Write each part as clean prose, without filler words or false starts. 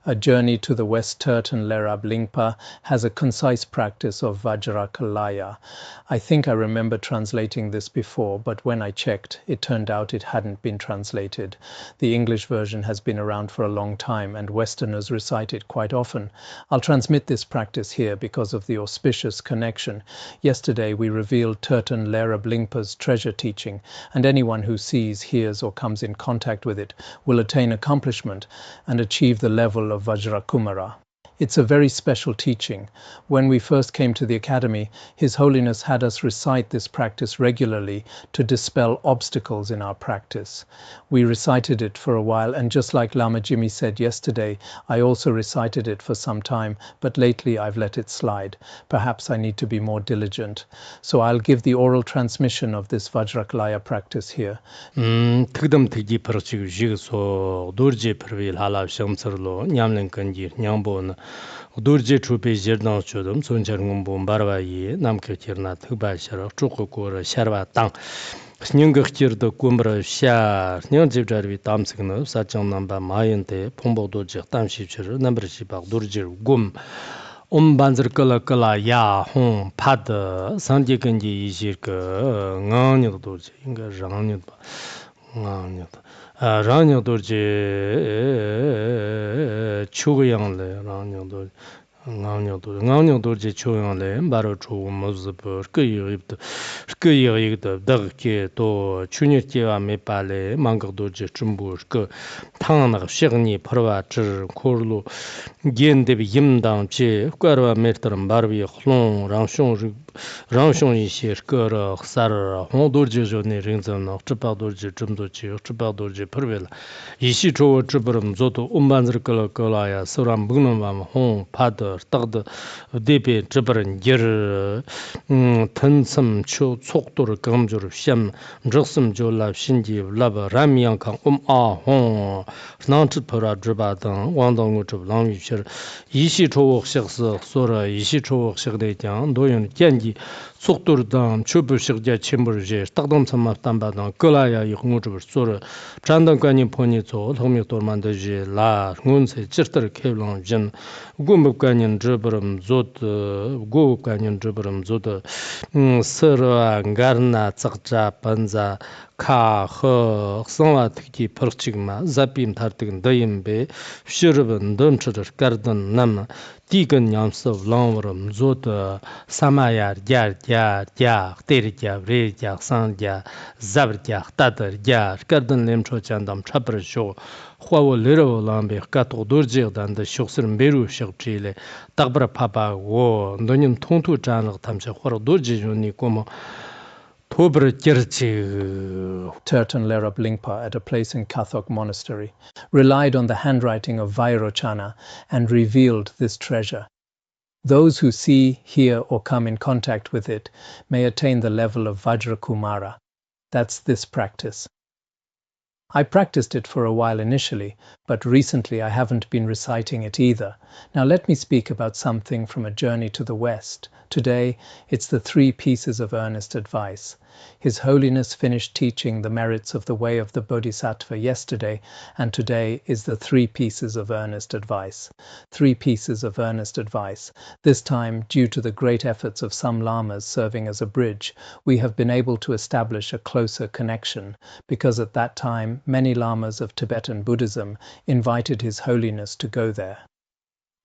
A Journey to the West Terton Lerab Lingpa has a concise practice of Vajrakilaya. I think I remember translating this before, but when I checked, it turned out it hadn't been translated. The English version has been around for a long time, and Westerners recite it quite often. I'll transmit this practice here because of the auspicious connection. Yesterday we revealed Terton Lerab Lingpa's treasure teaching, and anyone who sees, hears, or comes in contact with it will attain accomplishment and achieve the level of Vajrakumara. It's a very special teaching. When we first came to the academy, His Holiness had us recite this practice regularly to dispel obstacles in our practice. We recited it for a while, and just like Lama Jimmy said yesterday, I also recited it for some time, but lately I've let it slide. Perhaps I need to be more diligent. So I'll give the oral transmission of this Vajrakilaya practice here. 특덤 특기 프로젝트 지그소 도르제 프로빌 할라 샴서로 냠len 간지 냠본 도르제 추페 제르나 초덤 손자릉 본 바라바이 남케티르나 특바샤로 쪼코코르 샤르바 땅 스닝거치르도 꿈브라 샤 냥집자르비 담스그노 사창 남바 마연테 퐁보도제 담시치르 남브르시바 도르제 곰 반즈르컬라컬라 야홍 파드 산디근지 이시르그 응아니도 도르제 인가 장니도 응아니도 라뇨도르제 추고양래 라뇨도 응아뇨도르제 추고양래 바로 추모즈버 그이입도 더게 또 추니티와 메팔레 망거도르제 춤부르그 탕나가 시그니 퍼와트 코르로 겐데비 임당치 과르와 메르트람 바르비 hlong 랑숑 이시 거러 사르 홍도르제 조네 링존노 츠바도르제 춤도치 츠바도르제 퍼벨 이시 조어 츠버름 조도 um반즈르컬라야 소람 부그노맘 홍 파더 딱드 데베 츠버른 저 턴섬 초 속도를 감조를 샴 적섬 졸라 신지 라바 라미앙강 홍 나트 퍼라 즈바당 왕동고 즈 랑위셔 이시 조옥 식스 소라 이시 조옥 식대장 노연 겐지 속도르당 추부식제 침부르제 딱동 참마담바당 끌라야 이홍우르 소르 잔당관이 포니조 통미도만데지 라 응운세 찌르터 케블랑진 고목관인 저버름 조드 고관인 저버름 조드 서라 가르나 цаг자 반자 카허 성와 특히 퍼치그마 잡임 타르뜨긴 더임베 슈르번 던처르 가르던 남 디건 냠서 랑워름 조드 사마야 갸갸 테리갸 브레갸 산갸 자브갸 따더갸 가르던 렘초찬담 차브르쇼 화워 레로람베 카토 도르제단데 쇼스름 베루 셔프치레 딱브라 파바고 너님 통투 잔을 탐셔 화로 도르제존니 고모 Terton Lerab Lingpa, at a place in Kathok Monastery, relied on the handwriting of Vairochana and revealed this treasure. Those who see, hear, or come in contact with it may attain the level of Vajrakumara. That's this practice. I practiced it for a while initially, but recently I haven't been reciting it either. Now let me speak about something from A Journey to the West. Today, it's the 3 pieces of earnest advice. His Holiness finished teaching the merits of the way of the Bodhisattva yesterday, and today is the 3 pieces of earnest advice. 3 pieces of earnest advice. This time, due to the great efforts of some lamas serving as a bridge, we have been able to establish a closer connection, because at that time, many lamas of Tibetan Buddhism invited His Holiness to go there.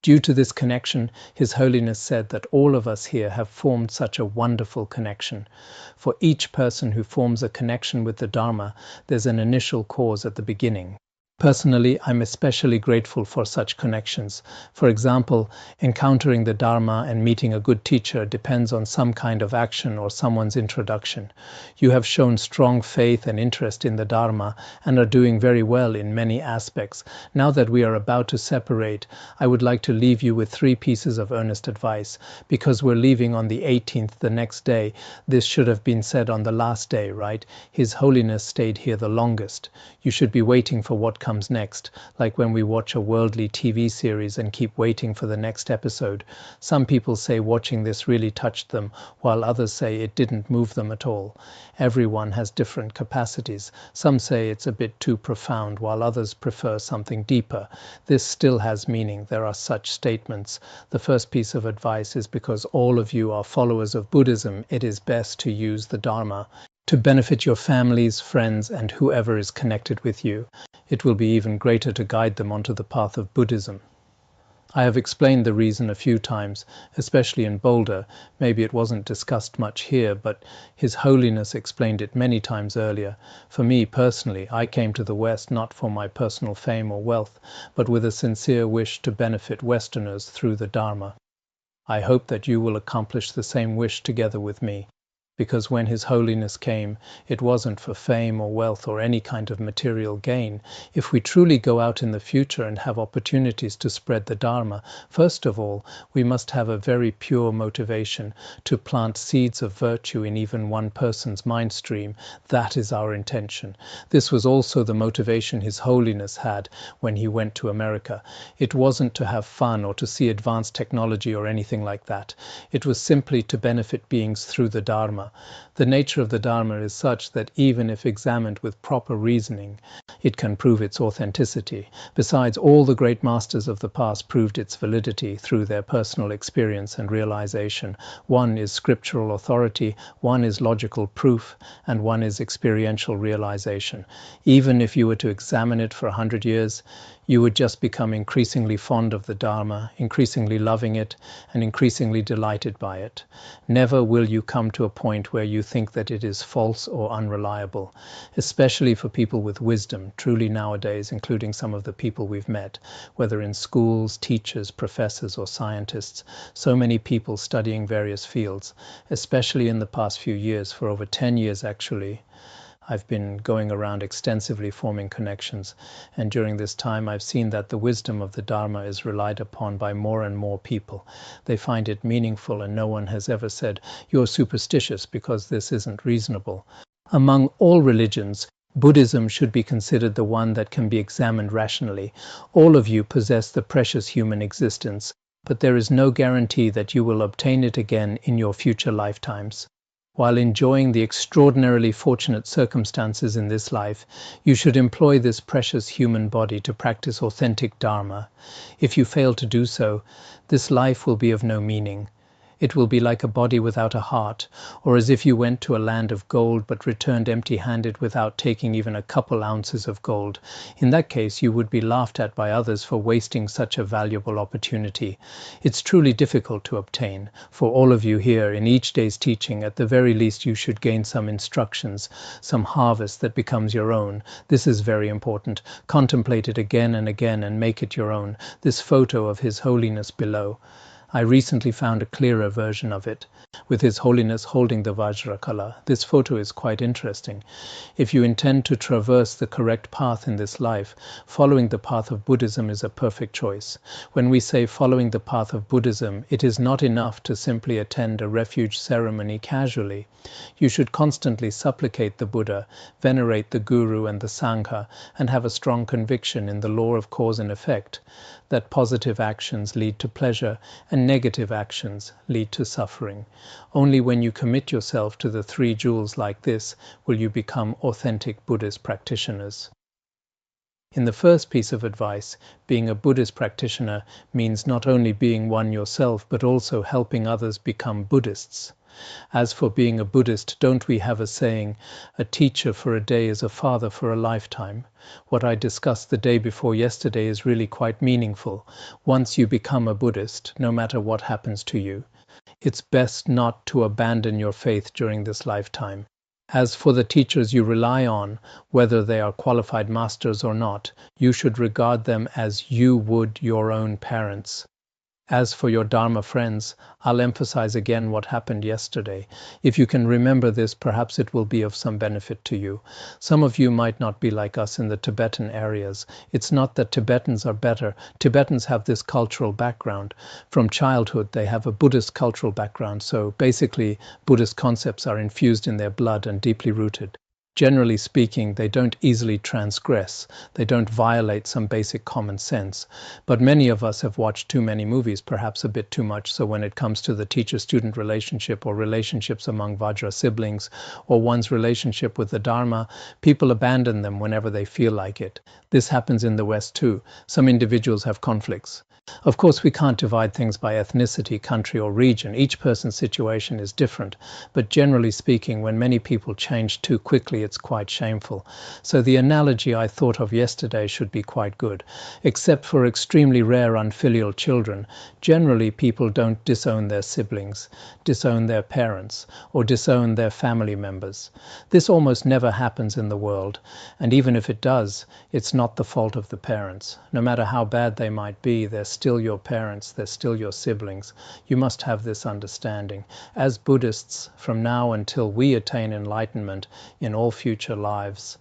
Due to this connection, His Holiness said that all of us here have formed such a wonderful connection. For each person who forms a connection with the Dharma, there's an initial cause at the beginning. Personally, I'm especially grateful for such connections. For example, encountering the Dharma and meeting a good teacher depends on some kind of action or someone's introduction. You have shown strong faith and interest in the Dharma and are doing very well in many aspects. Now that we are about to separate, I would like to leave you with 3 pieces of earnest advice. Because we're leaving on the 18th the next day, this should have been said on the last day, right? His Holiness stayed here the longest. You should be waiting for what comes comes next, like when we watch a worldly TV series and keep waiting for the next episode. Some people say watching this really touched them, while others say it didn't move them at all. Everyone has different capacities. Some say it's a bit too profound, while others prefer something deeper. This still has meaning. There are such statements. The first piece of advice is because all of you are followers of Buddhism, it is best to use the Dharma to benefit your families, friends, and whoever is connected with you. It will be even greater to guide them onto the path of Buddhism. I have explained the reason a few times, especially in Boulder. Maybe it wasn't discussed much here, but His Holiness explained it many times earlier. For me personally, I came to the West not for my personal fame or wealth, but with a sincere wish to benefit Westerners through the Dharma. I hope that you will accomplish the same wish together with me. Because when His Holiness came, it wasn't for fame or wealth or any kind of material gain. If we truly go out in the future and have opportunities to spread the Dharma, first of all, we must have a very pure motivation to plant seeds of virtue in even one person's mind stream. That is our intention. This was also the motivation His Holiness had when he went to America. It wasn't to have fun or to see advanced technology or anything like that. It was simply to benefit beings through the Dharma. The nature of the Dharma is such that even if examined with proper reasoning, it can prove its authenticity. Besides, all the great masters of the past proved its validity through their personal experience and realization. One is scriptural authority, one is logical proof, and one is experiential realization. Even if you were to examine it for 100 years, you would just become increasingly fond of the Dharma, increasingly loving it, and increasingly delighted by it. Never will you come to a point where you think that it is false or unreliable, especially for people with wisdom, truly nowadays, including some of the people we've met, whether in schools, teachers, professors, or scientists. So many people studying various fields, especially in the past few years, for over 10 years actually. I've been going around extensively forming connections, and during this time I've seen that the wisdom of the Dharma is relied upon by more and more people. They find it meaningful, and no one has ever said, "You're superstitious because this isn't reasonable." Among all religions, Buddhism should be considered the one that can be examined rationally. All of you possess the precious human existence, but there is no guarantee that you will obtain it again in your future lifetimes. While enjoying the extraordinarily fortunate circumstances in this life, you should employ this precious human body to practice authentic Dharma. If you fail to do so, this life will be of no meaning. It will be like a body without a heart, or as if you went to a land of gold but returned empty-handed without taking even a couple ounces of gold. In that case, you would be laughed at by others for wasting such a valuable opportunity. It's truly difficult to obtain. For all of you here, in each day's teaching, at the very least you should gain some instructions, some harvest that becomes your own. This is very important. Contemplate it again and again and make it your own. This photo of His Holiness below. I recently found a clearer version of it, with His Holiness holding the Vajrakilaya. This photo is quite interesting. If you intend to traverse the correct path in this life, following the path of Buddhism is a perfect choice. When we say following the path of Buddhism, it is not enough to simply attend a refuge ceremony casually. You should constantly supplicate the Buddha, venerate the Guru and the Sangha, and have a strong conviction in the law of cause and effect, that positive actions lead to pleasure and negative actions lead to suffering. Only when you commit yourself to the three jewels like this will you become authentic Buddhist practitioners. In the first piece of advice, being a Buddhist practitioner means not only being one yourself, but also helping others become Buddhists. As for being a Buddhist, don't we have a saying, "A teacher for a day is a father for a lifetime"? What I discussed the day before yesterday is really quite meaningful. Once you become a Buddhist, no matter what happens to you, it's best not to abandon your faith during this lifetime. As for the teachers you rely on, whether they are qualified masters or not, you should regard them as you would your own parents. As for your Dharma friends, I'll emphasize again what happened yesterday. If you can remember this, perhaps it will be of some benefit to you. Some of you might not be like us in the Tibetan areas. It's not that Tibetans are better. Tibetans have this cultural background. From childhood, they have a Buddhist cultural background, so basically Buddhist concepts are infused in their blood and deeply rooted. Generally speaking, they don't easily transgress. They don't violate some basic common sense. But many of us have watched too many movies, perhaps a bit too much, so when it comes to the teacher-student relationship or relationships among Vajra siblings or one's relationship with the Dharma, people abandon them whenever they feel like it. This happens in the West too. Some individuals have conflicts. Of course, we can't divide things by ethnicity, country, or region. Each person's situation is different. But generally speaking, when many people change too quickly, it's quite shameful. So the analogy I thought of yesterday should be quite good. Except for extremely rare unfilial children, generally people don't disown their siblings, disown their parents, or disown their family members. This almost never happens in the world. And even if it does, it's not the fault of the parents. No matter how bad they might be, they're still your parents, they're still your siblings. You must have this understanding. As Buddhists, from now until we attain enlightenment in all future lives,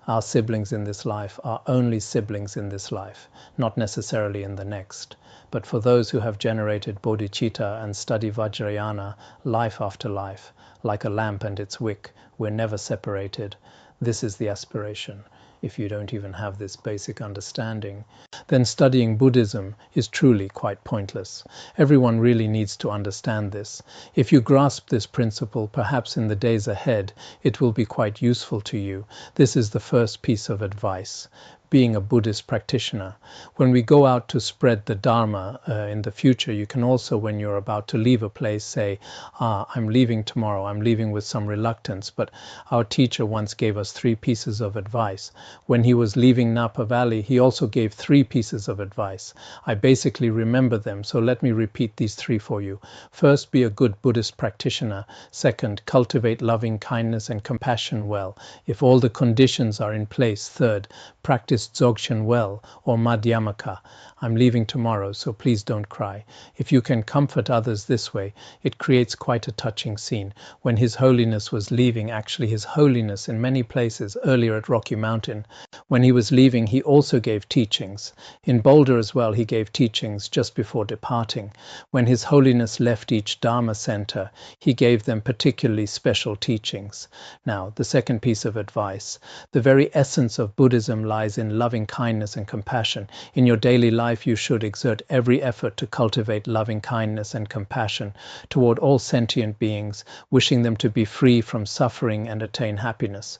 our siblings in this life are only siblings in this life, not necessarily in the next. But for those who have generated bodhicitta and study Vajrayana life after life, like a lamp and its wick, we're never separated. This is the aspiration. If you don't even have this basic understanding, then studying Buddhism is truly quite pointless. Everyone really needs to understand this. If you grasp this principle, perhaps in the days ahead, it will be quite useful to you. This is the first piece of advice. Being a Buddhist practitioner. When we go out to spread the Dharma in the future, you can also, when you're about to leave a place, say, I'm leaving tomorrow, I'm leaving with some reluctance, but our teacher once gave us 3 pieces of advice. When he was leaving Napa Valley, he also gave 3 pieces of advice. I basically remember them, so let me repeat these 3 for you. First, be a good Buddhist practitioner. Second, cultivate loving kindness and compassion well. If all the conditions are in place. Third, practice Dzogchen well, or Madhyamaka. I'm leaving tomorrow, so please don't cry. If you can comfort others this way, it creates quite a touching scene. When His Holiness was leaving, actually His Holiness in many places, earlier at Rocky Mountain, when he was leaving, he also gave teachings. In Boulder as well, he gave teachings just before departing. When His Holiness left each Dharma center, he gave them particularly special teachings. Now, the second piece of advice. The very essence of Buddhism lies in loving kindness and compassion. In your daily life, you should exert every effort to cultivate loving kindness and compassion toward all sentient beings, wishing them to be free from suffering and attain happiness.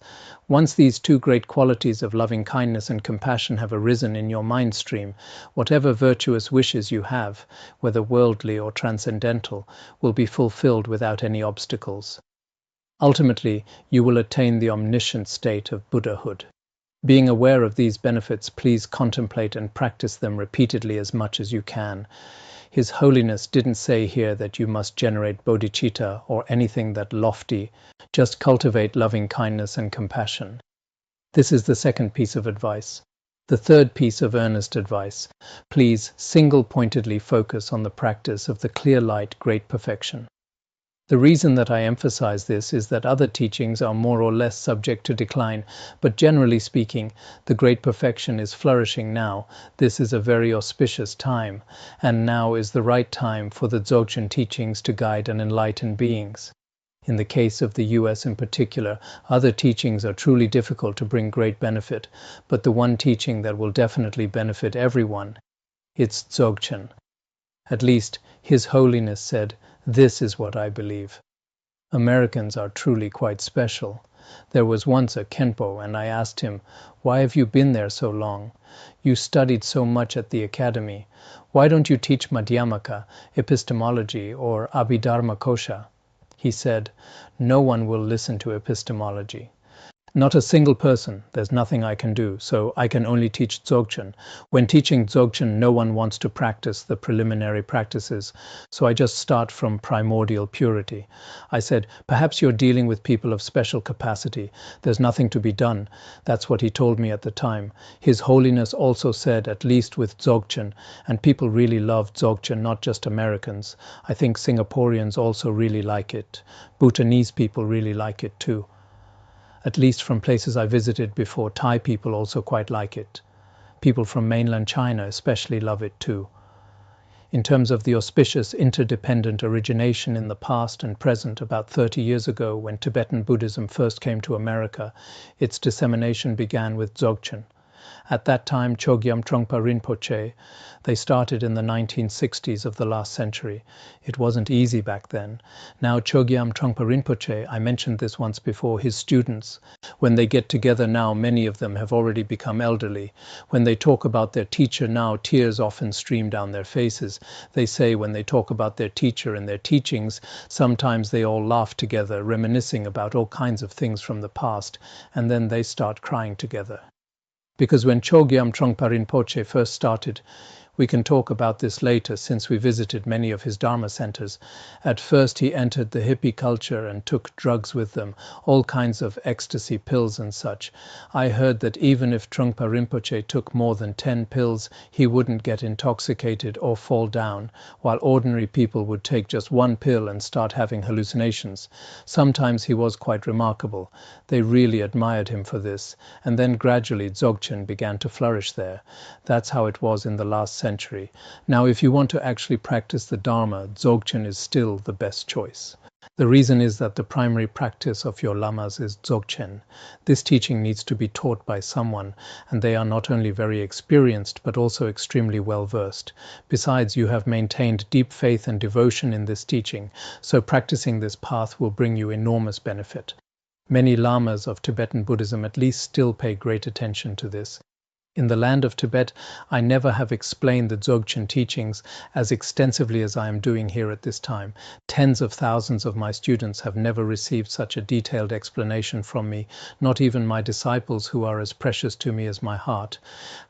Once these 2 great qualities of loving kindness and compassion have arisen in your mind stream, whatever virtuous wishes you have, whether worldly or transcendental, will be fulfilled without any obstacles. Ultimately, you will attain the omniscient state of Buddhahood. Being aware of these benefits, please contemplate and practice them repeatedly as much as you can. His Holiness didn't say here that you must generate bodhicitta or anything that lofty. Just cultivate loving kindness and compassion. This is the second piece of advice. The third piece of earnest advice. Please single-pointedly focus on the practice of the clear light great perfection. The reason that I emphasize this is that other teachings are more or less subject to decline, but generally speaking, the great perfection is flourishing now. This is a very auspicious time, and now is the right time for the Dzogchen teachings to guide and enlighten beings. In the case of the US in particular, other teachings are truly difficult to bring great benefit, but the one teaching that will definitely benefit everyone, it's Dzogchen. At least, His Holiness said, "This is what I believe." Americans are truly quite special. There was once a Khenpo, and I asked him, "Why have you been there so long? You studied so much at the academy. Why don't you teach Madhyamaka, epistemology, or Abhidharma Kosha?" He said, "No one will listen to epistemology. Not a single person. There's nothing I can do, so I can only teach Dzogchen. When teaching Dzogchen, no one wants to practice the preliminary practices, so I just start from primordial purity." I said, "Perhaps you're dealing with people of special capacity. There's nothing to be done." That's what he told me at the time. His Holiness also said, at least with Dzogchen, and people really love Dzogchen, not just Americans. I think Singaporeans also really like it. Bhutanese people really like it too. At least from places I visited before, Thai people also quite like it. People from mainland China especially love it too. In terms of the auspicious interdependent origination in the past and present, about 30 years ago when Tibetan Buddhism first came to America, its dissemination began with Dzogchen. At that time, Chogyam Trungpa Rinpoche, they started in the 1960s of the last century. It wasn't easy back then. Now Chogyam Trungpa Rinpoche, I mentioned this once before, his students, when they get together now, many of them have already become elderly. When they talk about their teacher now, tears often stream down their faces. They say when they talk about their teacher and their teachings, sometimes they all laugh together, reminiscing about all kinds of things from the past, and then they start crying together. Because when Chogyam Trungpa Rinpoche first started, we can talk about this later since we visited many of his Dharma centers. At first he entered the hippie culture and took drugs with them, all kinds of ecstasy pills and such. I heard that even if Trungpa Rinpoche took more than 10 pills, he wouldn't get intoxicated or fall down, while ordinary people would take just one pill and start having hallucinations. Sometimes he was quite remarkable. They really admired him for this, and then gradually Dzogchen began to flourish there. That's how it was in the last century. Now, if you want to actually practice the Dharma, Dzogchen is still the best choice. The reason is that the primary practice of your lamas is Dzogchen. This teaching needs to be taught by someone, and they are not only very experienced, but also extremely well-versed. Besides, you have maintained deep faith and devotion in this teaching, so practicing this path will bring you enormous benefit. Many lamas of Tibetan Buddhism at least still pay great attention to this. In the land of Tibet, I never have explained the Dzogchen teachings as extensively as I am doing here at this time. Tens of thousands of my students have never received such a detailed explanation from me, not even my disciples who are as precious to me as my heart.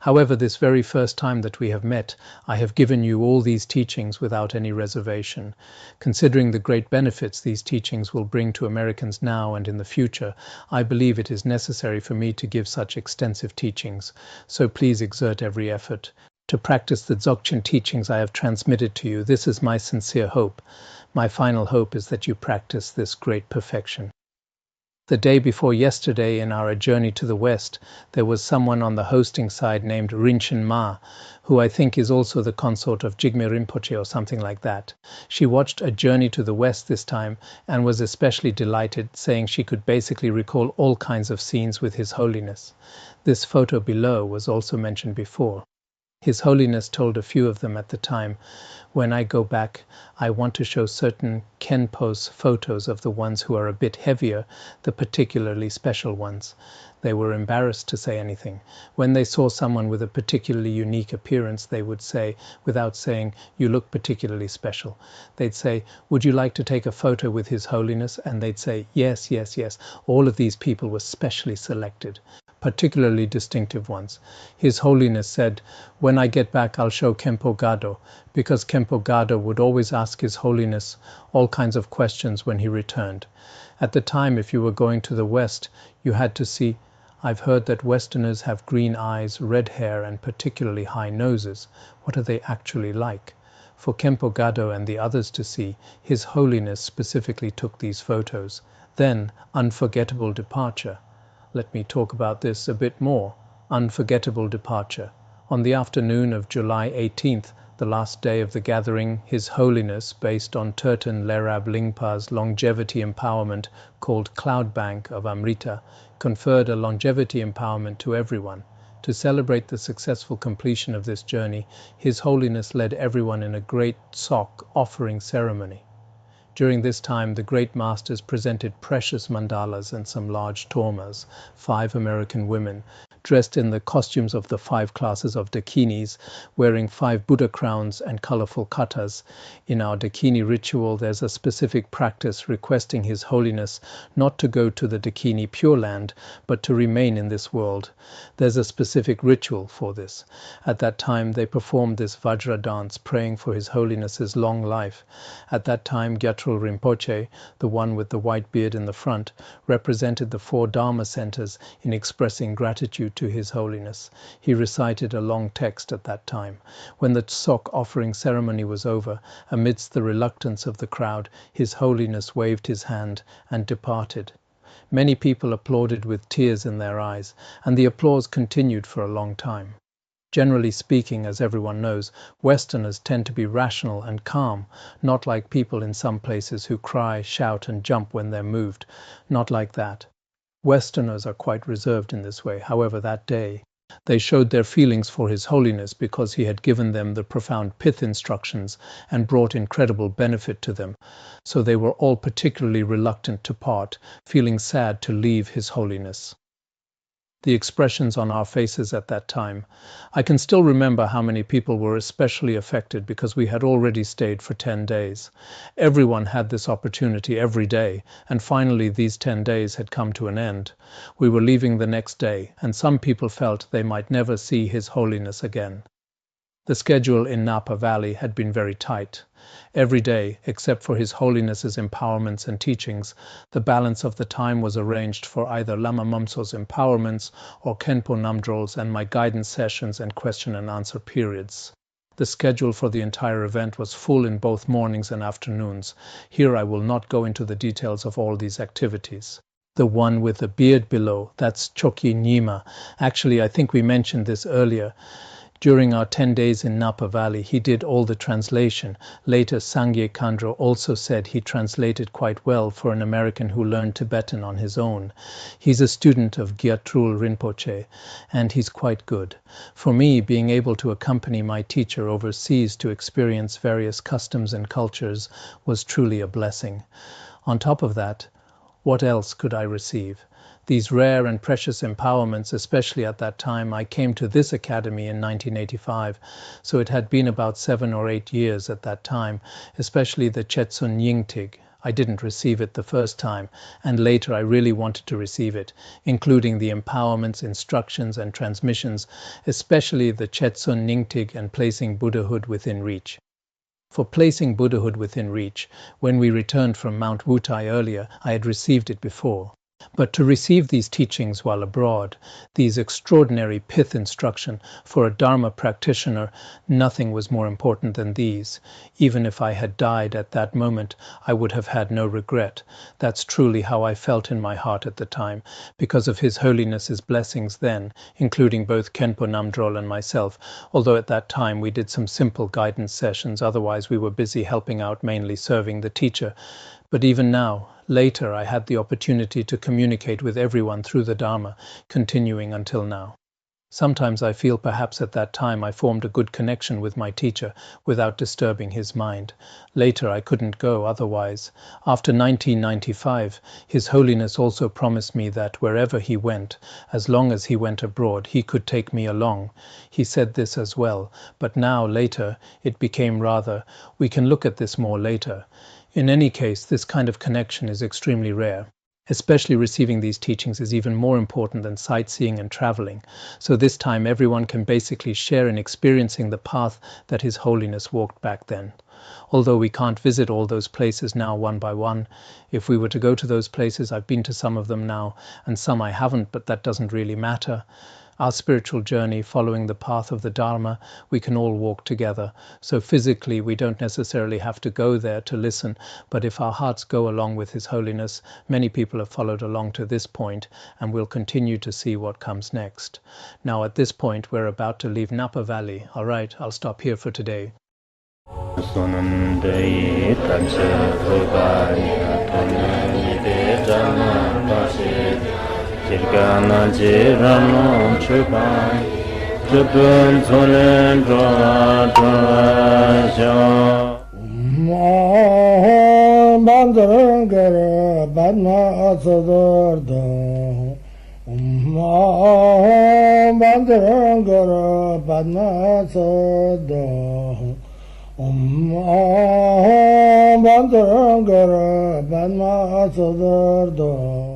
However, this very first time that we have met, I have given you all these teachings without any reservation. Considering the great benefits these teachings will bring to Americans now and in the future, I believe it is necessary for me to give such extensive teachings. So please exert every effort to practice the Dzogchen teachings I have transmitted to you. This is my sincere hope. My final hope is that you practice this great perfection. The day before yesterday in our journey to the West, there was someone on the hosting side named Rinchen Ma, who I think is also the consort of Jigme Rinpoche or something like that. She watched A Journey to the West this time and was especially delighted, saying she could basically recall all kinds of scenes with His Holiness. This photo below was also mentioned before. His Holiness told a few of them at the time, when I go back, I want to show certain Khenpo's photos of the ones who are a bit heavier, the particularly special ones. They were embarrassed to say anything. When they saw someone with a particularly unique appearance, they would say, without saying, "You look particularly special." They'd say, "Would you like to take a photo with His Holiness?" And they'd say, "Yes, yes, yes." All of these people were specially selected, particularly distinctive ones. His Holiness said, "When I get back, I'll show Khenpo Gado," because Khenpo Gado would always ask His Holiness all kinds of questions when he returned. At the time, if you were going to the West, you had to see, "I've heard that Westerners have green eyes, red hair, and particularly high noses. What are they actually like?" For Khenpo Gado and the others to see, His Holiness specifically took these photos. Then, unforgettable departure. Let me talk about this a bit more. Unforgettable departure. On the afternoon of July 18th, the last day of the gathering, His Holiness, based on Terton Lerab Lingpa's longevity empowerment called Cloud Bank of Amrita, conferred a longevity empowerment to everyone. To celebrate the successful completion of this journey, His Holiness led everyone in a great tsok offering ceremony. During this time, the great masters presented precious mandalas and some large tormas, 5 American women, dressed in the costumes of the 5 classes of dakinis, wearing 5 Buddha crowns and colorful katas. In our dakini ritual, there's a specific practice requesting His Holiness not to go to the dakini Pure Land, but to remain in this world. There's a specific ritual for this. At that time, they performed this Vajra dance, praying for His Holiness's long life. At that time, Gyatro Rinpoche, the one with the white beard in the front, represented the 4 Dharma centers in expressing gratitude to His Holiness. He recited a long text at that time. When the tsok offering ceremony was over, amidst the reluctance of the crowd, His Holiness waved his hand and departed. Many people applauded with tears in their eyes, and the applause continued for a long time. Generally speaking, as everyone knows, Westerners tend to be rational and calm, not like people in some places who cry, shout, and jump when they're moved. Not like that. Westerners are quite reserved in this way. However, that day, they showed their feelings for His Holiness because he had given them the profound pith instructions and brought incredible benefit to them. So they were all particularly reluctant to part, feeling sad to leave His Holiness. The expressions on our faces at that time. I can still remember how many people were especially affected because we had already stayed for 10 days. Everyone had this opportunity every day, and finally these 10 days had come to an end. We were leaving the next day, and some people felt they might never see His Holiness again. The schedule in Napa Valley had been very tight. Every day, except for His Holiness's empowerments and teachings, the balance of the time was arranged for either Lama Mamso's empowerments or Khenpo Namdrol's and my guidance sessions and question and answer periods. The schedule for the entire event was full in both mornings and afternoons. Here I will not go into the details of all these activities. The one with the beard below, that's Choki Nyima. Actually, I think we mentioned this earlier. During our 10 days in Napa Valley, he did all the translation. Later, Sangye Khandro also said he translated quite well for an American who learned Tibetan on his own. He's a student of Gyattrul Rinpoche, and he's quite good. For me, being able to accompany my teacher overseas to experience various customs and cultures was truly a blessing. On top of that, what else could I receive? These rare and precious empowerments, especially at that time. I came to this academy in 1985, so it had been about 7 or 8 years at that time, especially the Chetsun Yingtig. I didn't receive it the first time, and later I really wanted to receive it, including the empowerments, instructions, and transmissions, especially the Chetsun Yingtig and placing Buddhahood within reach. For placing Buddhahood within reach, when we returned from Mount Wutai earlier, I had received it before. But to receive these teachings while abroad, these extraordinary pith instruction for a Dharma practitioner, nothing was more important than these. Even if I had died at that moment, I would have had no regret. That's truly how I felt in my heart at the time, because of His Holiness's blessings then, including both Khenpo Namdrol and myself, although at that time we did some simple guidance sessions, otherwise we were busy helping out, mainly serving the teacher. But even now, later, I had the opportunity to communicate with everyone through the Dharma, continuing until now. Sometimes I feel perhaps at that time I formed a good connection with my teacher without disturbing his mind. Later I couldn't go otherwise. After 1995, His Holiness also promised me that wherever he went, as long as he went abroad, he could take me along. He said this as well, but now, later, it became rather, we can look at this more later. In any case, this kind of connection is extremely rare. Especially receiving these teachings is even more important than sightseeing and traveling. So this time everyone can basically share in experiencing the path that His Holiness walked back then. Although we can't visit all those places now one by one, if we were to go to those places, I've been to some of them now, and some I haven't, but that doesn't really matter. Our spiritual journey, following the path of the Dharma, we can all walk together. So physically, we don't necessarily have to go there to listen, but if our hearts go along with His Holiness, many people have followed along to this point, and we'll continue to see what comes next. Now, at this point, we're about to leave Napa Valley. All right, I'll stop here for today. Jirgana jirano chupai, chupun solen droa droa bandara badna asadar bandara badna asadar bandara badna asadar